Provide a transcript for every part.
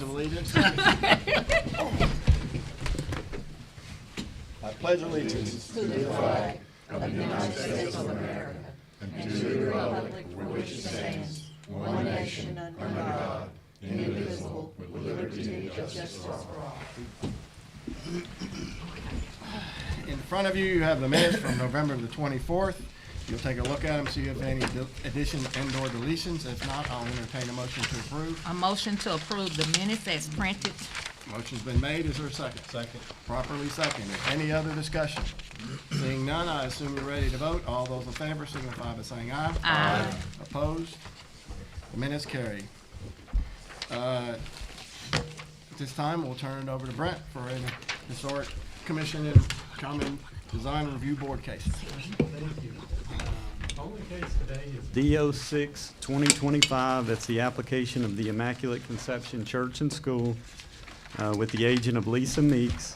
Allegiance. I pledge allegiance to the flag of the United States of America and to the republic for which it stands, one nation under God, indivisible, with liberty and justice for all. In front of you, you have the minutes from November the 24th. You'll take a look at them, see if any additions and/or deletions. If not, I'll entertain a motion to approve. A motion to approve the minutes as printed. Motion's been made. Is there a second? Second. Properly seconded. Any other discussion? Seeing none, I assume you're ready to vote. All those in favor signify by saying aye. Aye. Opposed? The minutes carry. At this time, we'll turn it over to Brent for a historic commission and common design review board case. Thank you. Only case today is D06 2025. That's the application of the Immaculate Conception Church and School with the agent of Lisa Meeks.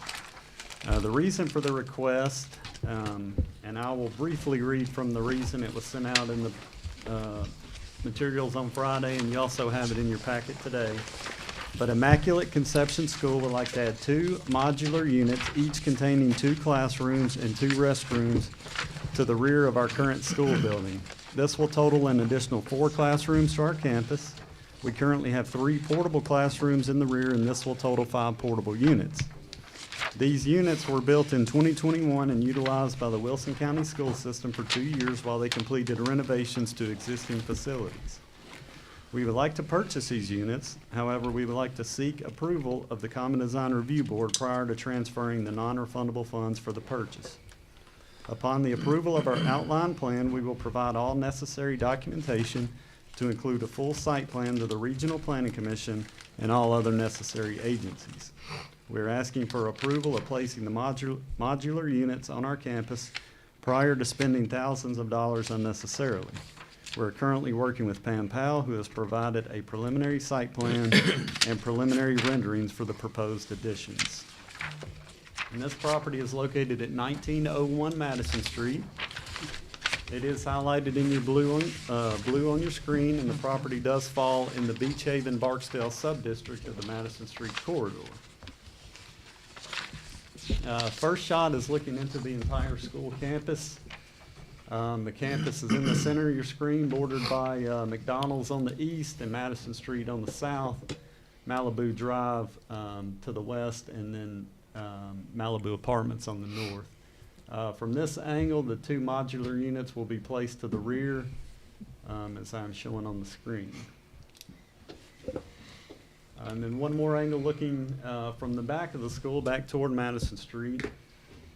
The reason for the request, and I will briefly read from the reason. It was sent out in the materials on Friday, and you also have it in your packet today. But Immaculate Conception School would like to add 2 modular units, each containing 2 classrooms and 2 restrooms to the rear of our current school building. This will total an additional 4 classrooms to our campus. We currently have 3 portable classrooms in the rear, and this will total 5 portable units. These units were built in 2021 and utilized by the Wilson County School System for 2 years while they completed renovations to existing facilities. We would like to purchase these units. However, we would like to seek approval of the Common Design Review Board prior to transferring the non-refundable funds for the purchase. Upon the approval of our outline plan, we will provide all necessary documentation to include a full site plan to the Regional Planning Commission and all other necessary agencies. We're asking for approval of placing the modular units on our campus prior to spending thousands of dollars unnecessarily. We're currently working with Pam Powell, who has provided a preliminary site plan and preliminary renderings for the proposed additions. And this property is located at 1901 Madison Street. It is highlighted in your blue on your screen, and the property does fall in the Beach Haven Barksdale subdistrict of the Madison Street corridor. First shot is looking into the entire school campus. The campus is in the center of your screen, bordered by McDonald's on the east and Madison Street on the south, Malibu Drive to the west, and then Malibu Apartments on the north. From this angle, the 2 modular units will be placed to the rear, as I'm showing on the screen. And then one more angle looking from the back of the school back toward Madison Street.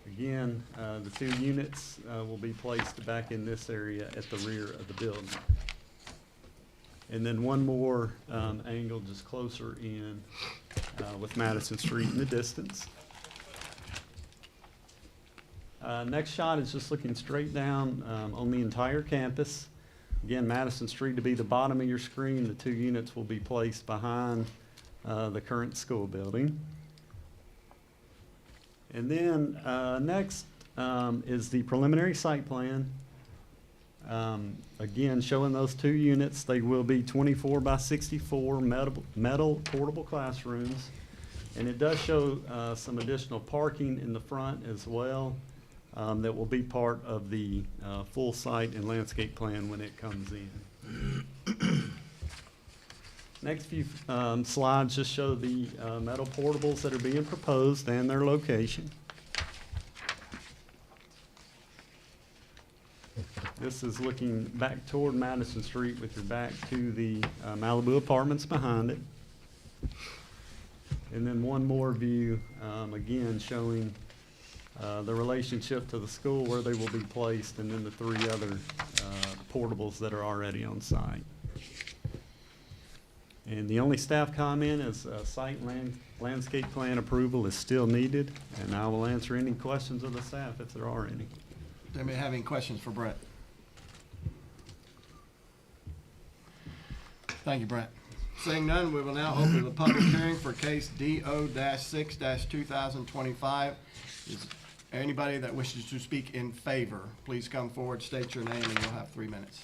Again, the 2 units will be placed back in this area at the rear of the building. And then one more angle just closer in with Madison Street in the distance. Next shot is just looking straight down on the entire campus. Again, Madison Street to be the bottom of your screen. The 2 units will be placed behind the current school building. And then next is the preliminary site plan. Again, showing those 2 units. They will be 24 by 64 metal portable classrooms. And it does show some additional parking in the front as well that will be part of the full site and landscape plan when it comes in. Next few slides just show the metal portables that are being proposed and their location. This is looking back toward Madison Street with your back to the Malibu Apartments behind it. And then one more view, again showing the relationship to the school where they will be placed, and then the 3 other portables that are already on site. And the only staff comment is site landscape plan approval is still needed, and I will answer any questions of the staff if there are any. Does anybody have any questions for Brent? Thank you, Brent. Seeing none, we will now open the public hearing for case DO-6-2025. Is there anybody that wishes to speak in favor? Please come forward, state your name, and you'll have 3 minutes.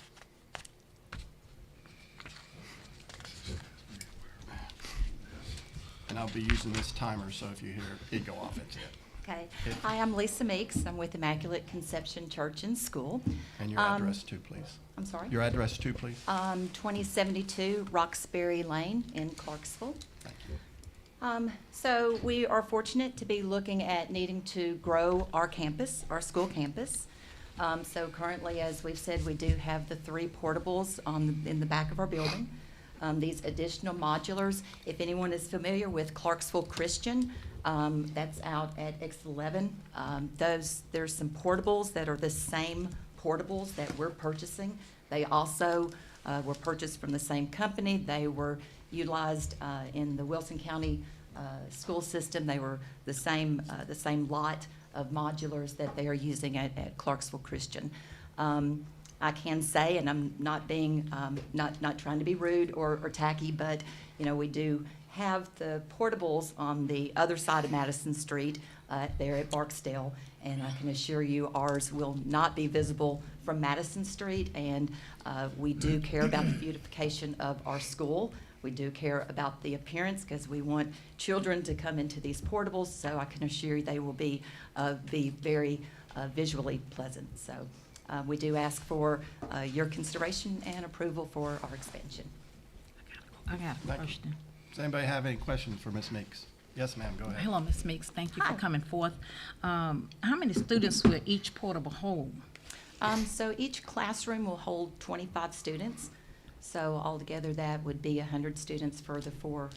and I'll be using this timer, so if you hear it go off, it's it. Okay. Hi, I'm Lisa Meeks. I'm with Immaculate Conception Church and School. And your address too, please. I'm sorry? Your address too, please. 2072 Roxbury Lane in Clarksville. Thank you. So we are fortunate to be looking at needing to grow our campus, our school campus. So currently, as we've said, we do have the 3 portables in the back of our building. These additional modulars, if anyone is familiar with Clarksville Christian, that's out at X11. There's some portables that are the same portables that we're purchasing. They also were purchased from the same company. They were utilized in the Wilson County school system. They were the same lot of modulars that they are using at Clarksville Christian. I can say, and I'm not being not trying to be rude or tacky, but we do have the portables on the other side of Madison Street there at Barksdale, and I can assure you ours will not be visible from Madison Street, and we do care about the beautification of our school. We do care about the appearance because we want children to come into these portables, so I can assure you they will be very visually pleasant. So we do ask for your consideration and approval for our expansion. I got a Thank you. question. Does anybody have any questions for Ms. Meeks? Yes, ma'am, go ahead. Hello, Ms. Meeks. Thank you for Hi. coming forth. How many students will each portable hold? So each classroom will hold 25 students. So altogether, that would be 100 students for the four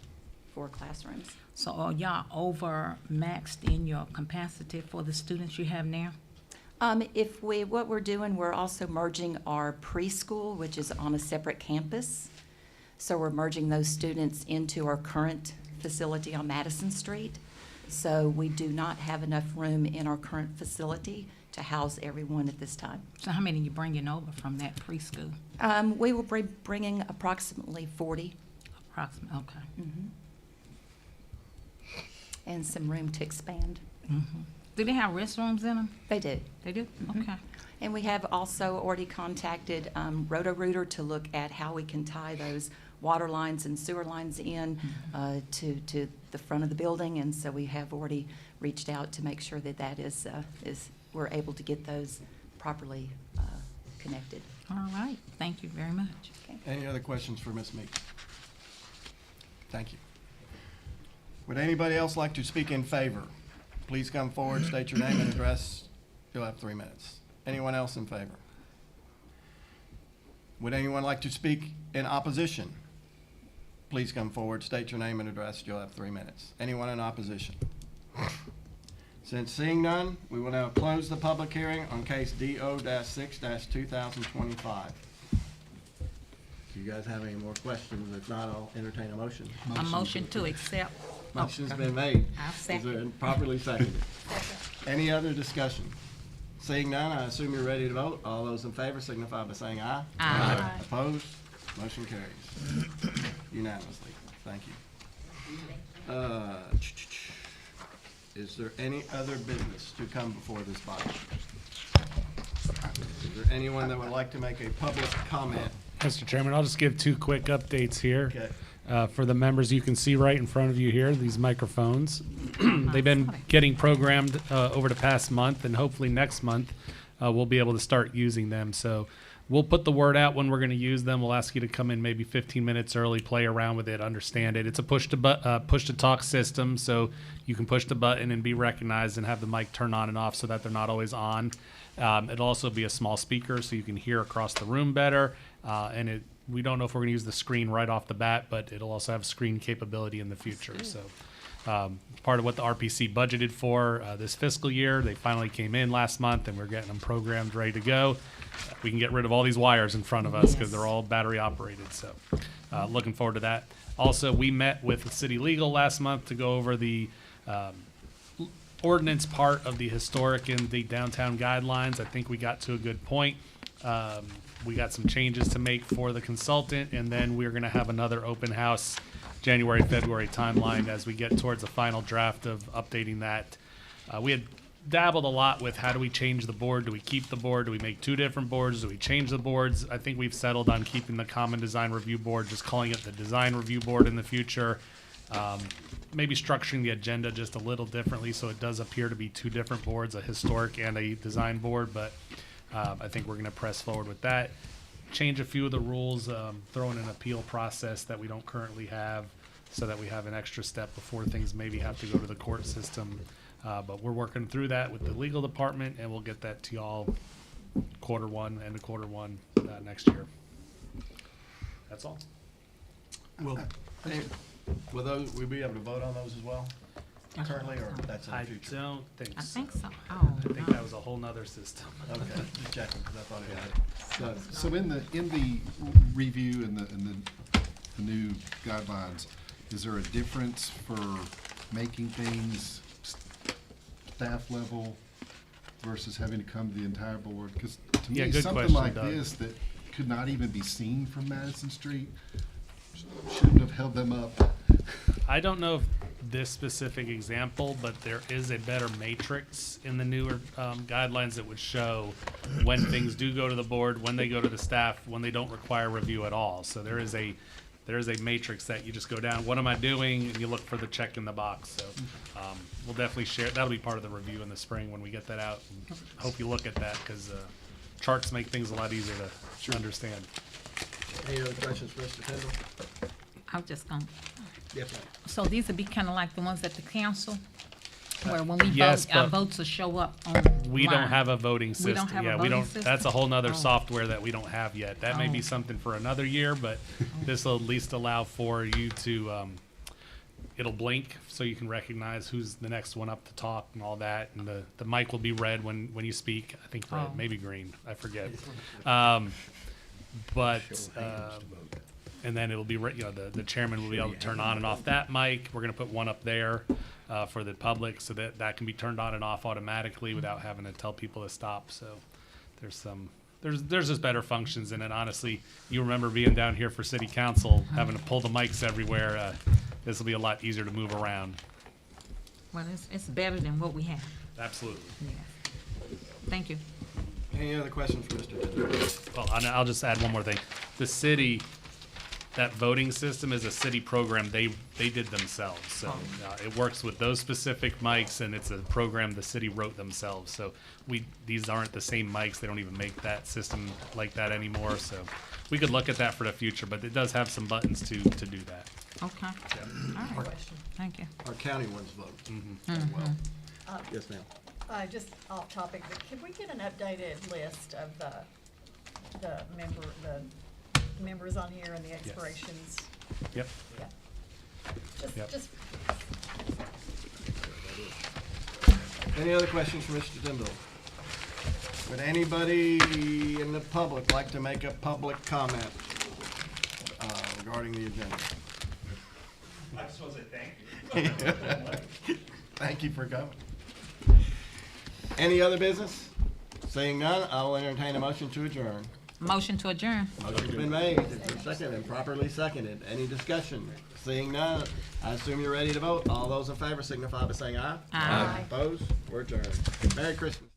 classrooms. So are y'all over maxed in your capacity for the students you have now? What we're doing, we're also merging our preschool, which is on a separate campus. So we're merging those students into our current facility on Madison Street. So we do not have enough room in our current facility to house everyone at this time. So how many are you bringing over from that preschool? We will be bringing approximately 40. Approximately, okay. And some room to expand. Do they have restrooms in them? They do. They do? Okay. And we have also already contacted Roto-Rooter to look at how we can tie those water lines and sewer lines in to the front of the building. And so we have already reached out to make sure that is we're able to get those properly connected. All right. Thank you very much. Okay. Any other questions for Ms. Meeks? Thank you. Would anybody else like to speak in favor? Please come forward, state your name and address. You'll have 3 minutes. Anyone else in favor? Would anyone like to speak in opposition? Please come forward, state your name and address. You'll have 3 minutes. Anyone in opposition? Since seeing none, we will now close the public hearing on case DO-6-2025. Do you guys have any more questions? If not, I'll entertain a motion. A motion to accept. Motion's been made. I'll second. Is it properly seconded? Any other discussion? Seeing none, I assume you're ready to vote. All those in favor signify by saying aye. Aye. Opposed? Motion carries unanimously. Thank you. Is there any other business to come before this body? Is there anyone that would like to make a public comment? Mr. Chairman, I'll just give 2 quick updates here. Okay. For the members, you can see right in front of you here, these microphones. They've been getting programmed over the past month, and hopefully next month we'll be able to start using them. So we'll put the word out when we're going to use them. We'll ask you to come in maybe 15 minutes early, play around with it, understand it. It's a push to talk system, so you can push the button and be recognized and have the mic turn on and off so that they're not always on. It'll also be a small speaker so you can hear across the room better, and we don't know if we're going to use the screen right off the bat, but it'll also have screen capability in the future. So part of what the RPC budgeted for this fiscal year, they finally came in last month, and we're getting them programmed, ready to go. We can get rid of all these wires in front of us because they're all battery operated. So looking forward to that. Also, we met with City Legal last month to go over the ordinance part of the historic and the downtown guidelines. I think we got to a good point. We got some changes to make for the consultant, and then we're going to have another open house January, February timeline as we get towards the final draft of updating that. We had dabbled a lot with how do we change the board? Do we keep the board? Do we make 2 different boards? Do we change the boards? I think we've settled on keeping the Common Design Review Board, just calling it the Design Review Board in the future. maybe structuring the agenda just a little differently, so it does appear to be two different boards, a historic and a design board, but I think we're gonna press forward with that. Change a few of the rules, throw in an appeal process that we don't currently have, so that we have an extra step before things maybe have to go to the court system. But we're working through that with the legal department, and we'll get that to y'all end of quarter one next year. That's all. Will we be able to vote on those as well currently, or that's in the I future? don't think I so. think so. Oh, I think no. that was a whole nother system. Okay, just checking, because I thought it had. So in the review and the new guidelines, is there a difference for making things staff level versus having to come to the entire board? Because to Yeah, me, good something question, like Doug. this that could not even be seen from Madison Street shouldn't have held them up. I don't know if this specific example, but there is a better matrix in the newer guidelines that would show when things do go to the board, when they go to the staff, when they don't require review at all. So there is a matrix that you just go down, what am I doing? And you look for the check in the box. So we'll definitely share, that'll be part of the review in the spring when we get that out. And hope you look at that, because charts make things a lot easier to understand. Any other questions for Mr. Tindall? I'm just gonna, Yes, ma'am. so these would be kinda like the ones at the council, where when we yes, vote, our but votes will show up on. We don't have a voting system. don't have a Yeah, we voting don't, system? that's a whole nother Oh. software that we don't have yet. That may be Oh. something for another year, but this will at least allow for you to, it'll blink so you can recognize who's the next one up to talk and all that. And the mic will be red when you speak. I think red, Oh. maybe green, I forget. And then it'll be, the chairman will be able to turn on and off that mic. We're gonna put one up there for the public, so that can be turned on and off automatically without having to tell people to stop. So there's just better functions in it. Honestly, you remember being down here for city council, having to pull the mics everywhere. This will be a lot easier to move around. Well, it's better than what we have. Absolutely. Yeah. Thank you. Any other questions for Mr. Tindall? Well, I'll just add one more thing. The city, that voting system is a city program they did themselves. So it works with those specific mics, and it's a program the city wrote themselves. So these aren't the same mics. They don't even make that system like that anymore. So we could look at that for the future, but it does have some buttons to do that. Okay. All right. Thank you. Our county ones vote as well. Yes, ma'am. Just off topic, but could we get an updated list of the members on here and the expirations? Yep. Yeah. Yep. Just Any other questions for Mr. Tindall? Would anybody in the public like to make a public comment regarding the agenda? I just want to say thank you. Thank you for coming. Any other business? Seeing none, I will entertain a motion to adjourn. Motion to adjourn. Motion's been made, it's seconded, and properly seconded. Any discussion? Seeing none, I assume you're ready to vote. All those in favor signify by saying aye. Aye. Opposed? We're adjourned. Merry Christmas.